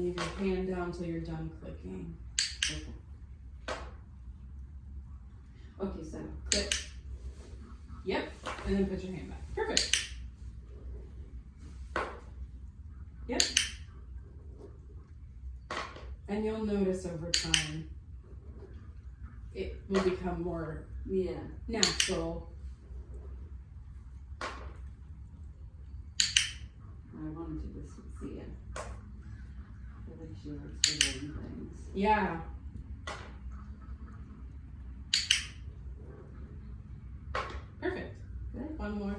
leave your hand down until you're done clicking. Okay, so Click. Yep, and then put your hand back. Perfect. Yep. And you'll notice over time, it will become more natural. I wanted to just see it. I feel like she likes to learn things. Yeah. Perfect. Good. One more.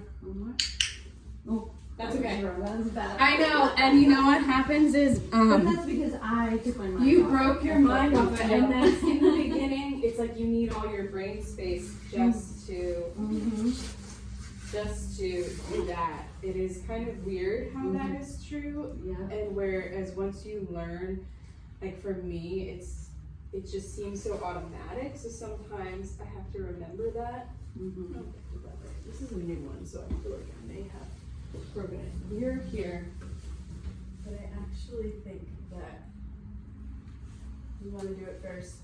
Oh, That's okay. That was bad. I know, and you know what happens is, but that's because I took my mind you off. broke your mind off it, and then in the beginning, it's like you need all your brain space just to do that. It is kind of weird how that is true, and whereas once you learn, like for me, it just seems so automatic. So sometimes I have to remember that. Oh, this is a new one, so I feel like I may have broken it. We're here, but I actually think that you want to do it first.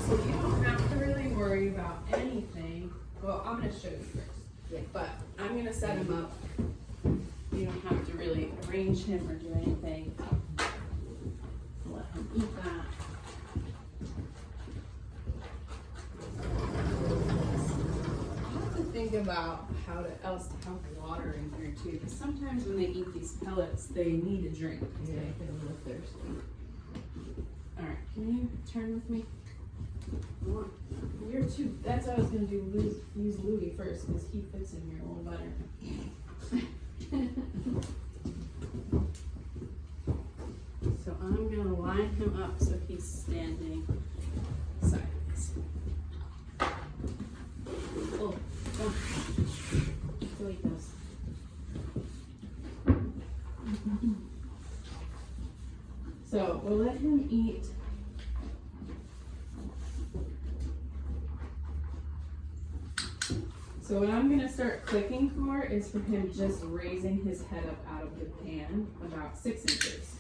So you don't have to really worry about anything. Well, I'm going to show you first. Yeah. But I'm going to set him up. You don't have to really arrange him or do anything. Let him eat that. Think about how else to have water in here too, because sometimes when they eat these pellets, they need a drink. They get a little thirsty. All right, can you turn with me? You're too. That's what I was gonna do. Use Louie first because he fits in here a little better. So I'm gonna line him up so he's standing sideways. Oh. Go eat those. So we'll let him eat. So what I'm going to start clicking for is for him just raising his head up out of the pan about 6 inches.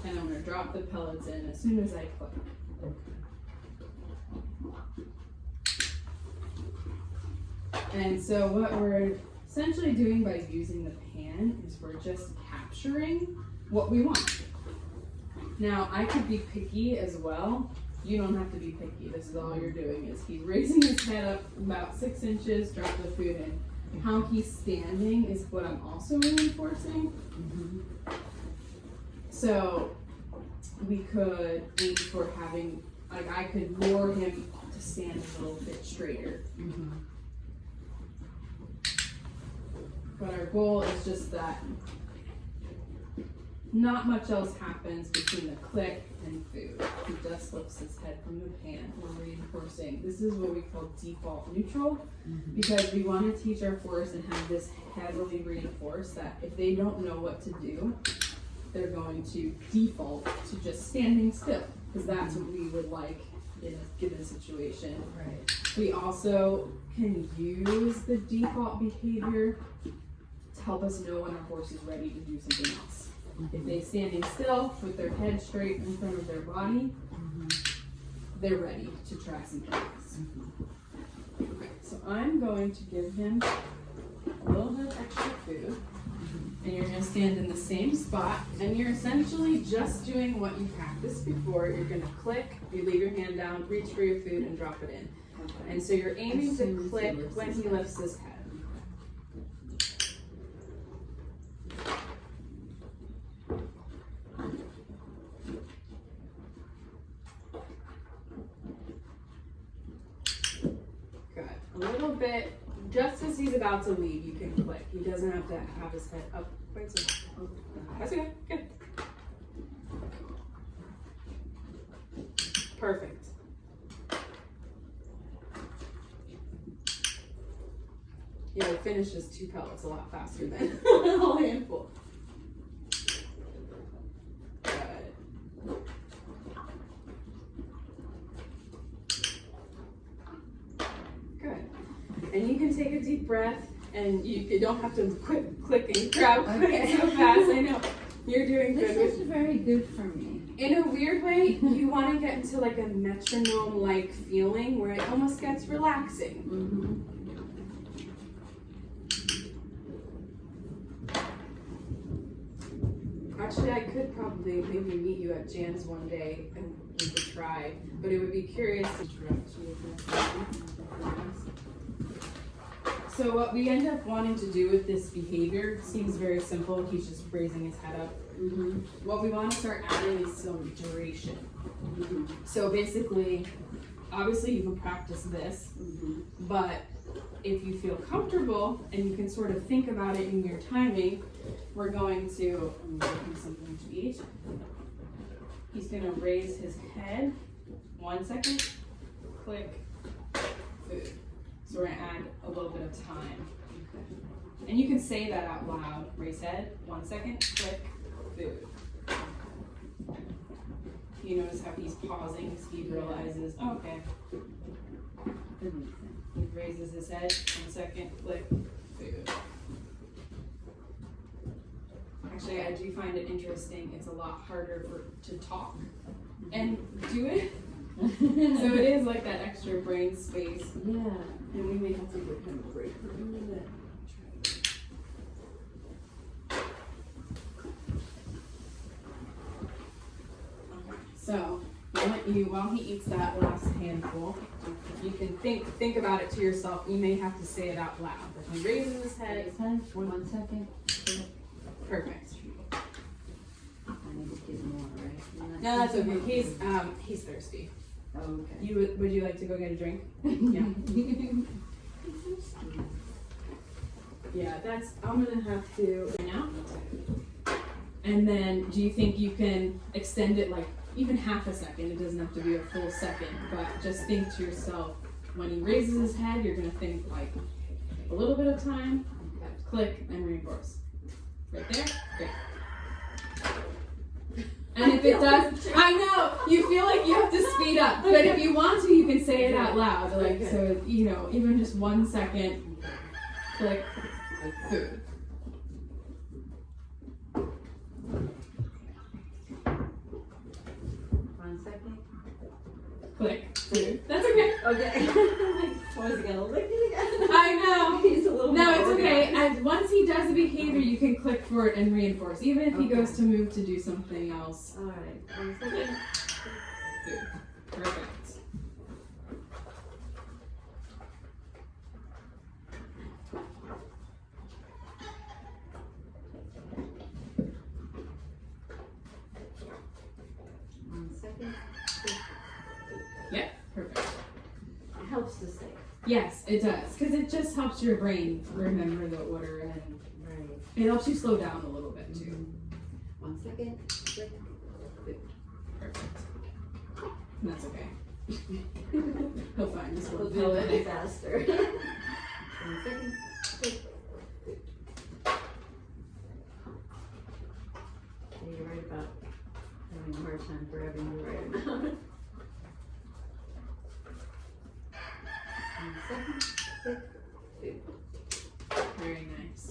And I'm going to drop the pellets in as soon as I click. And so what we're essentially doing by using the pan is we're just capturing what we want. Now, I could be picky as well. You don't have to be picky. This is all you're doing is he's raising his head up about 6 inches, drop the food in. How he's standing is what I'm also reinforcing. So we could aim for having, like I could lure him to stand a little bit straighter. But our goal is just that not much else happens between the click and food. He just lifts his head from the pan. We're reinforcing. This is what we call default neutral because we want to teach our force and have this heavily reinforced that if they don't know what to do, they're going to default to just standing still because that's what we would like in a given situation. Right. We also can use the default behavior to help us know when our horse is ready to do something else. If they're standing still with their head straight in front of their body, they're ready to try something else. Okay, so I'm going to give him a little bit of extra food, and you're going to stand in the same spot, and you're essentially just doing what you practiced before. You're going to click, you leave your hand down, reach for your food, and drop it in. And so you're aiming to click when he lifts his head. A little bit, just as he's about to leave, you can click. He doesn't have to have his head up quite so much. That's okay, good. Perfect. Yeah, it finishes 2 pellets a lot faster than a whole handful. And you can take a deep breath And you don't have to click and grab Okay. so fast. I know. You're doing This good. is very good for me. In a weird way, you want to get into like a metronome-like feeling where it almost gets relaxing. Mm-hmm. Actually, I could probably maybe meet you at Jan's one day and we could try, but it would be curious to interrupt you. So what we end up wanting to do with this behavior seems very simple. He's just raising his head up. Mm-hmm. What we want to start adding is some duration. Mm-hmm. So basically, obviously you can practice this, Mm-hmm. but if you feel comfortable and you can sort of think about it in your timing, we're going to give something to eat. He's going to raise his head. 1 second. Click. Food. So we're going to add a little bit of time. Okay. And you can say that out loud. Raise head. 1 second. Click. Food. You notice how he's pausing because he realizes, oh, okay. That makes sense. He raises his head. 1 second. Click. Food. Actually, I do find it interesting. It's a lot harder to talk and do it. So it is like that extra brain space. Yeah. And we may have to give him a break for a little bit. So while he eats that last handful, you can think about it to yourself. You may have to say it out loud. If he raises his head, 1 second. perfect. I need to give more, right? No, that's okay. He's thirsty. Oh, okay. Would you like to go get a drink? Yeah. Yeah, I'm gonna have to right now. And then do you think you can extend it like even half a second? It doesn't have to be a full second, but just think to yourself, when he raises his head, you're gonna think like a little bit of time, click and reinforce. Right there, great. And if it does, I know, you feel like you have to speed up, but if you want to, you can say it out loud. Like, so, even just 1 second, click, food. Click, food. That's okay. Okay. What is he gonna lick it again? I know. He's a little No, more it's okay. organized. And once he does the behavior, you can click for it and reinforce. Even if he Okay. goes to move to do something else. All right. 1 second. Food. Perfect. Yep, perfect. It helps to say. Yes, it does. Because it just helps your brain remember the order and Right. it helps you slow down a little bit too. 1 second. Click. Perfect. And that's okay. He'll find this We'll one. do it faster. 1 second. Click. You're right about having a hard time grabbing the right amount. 1 second. Click. Very nice.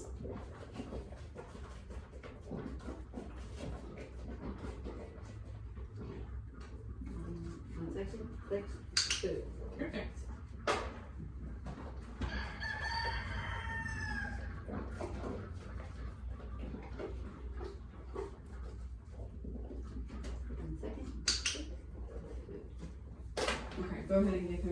One second. Click. Food. Perfect. Okay, go ahead and get him.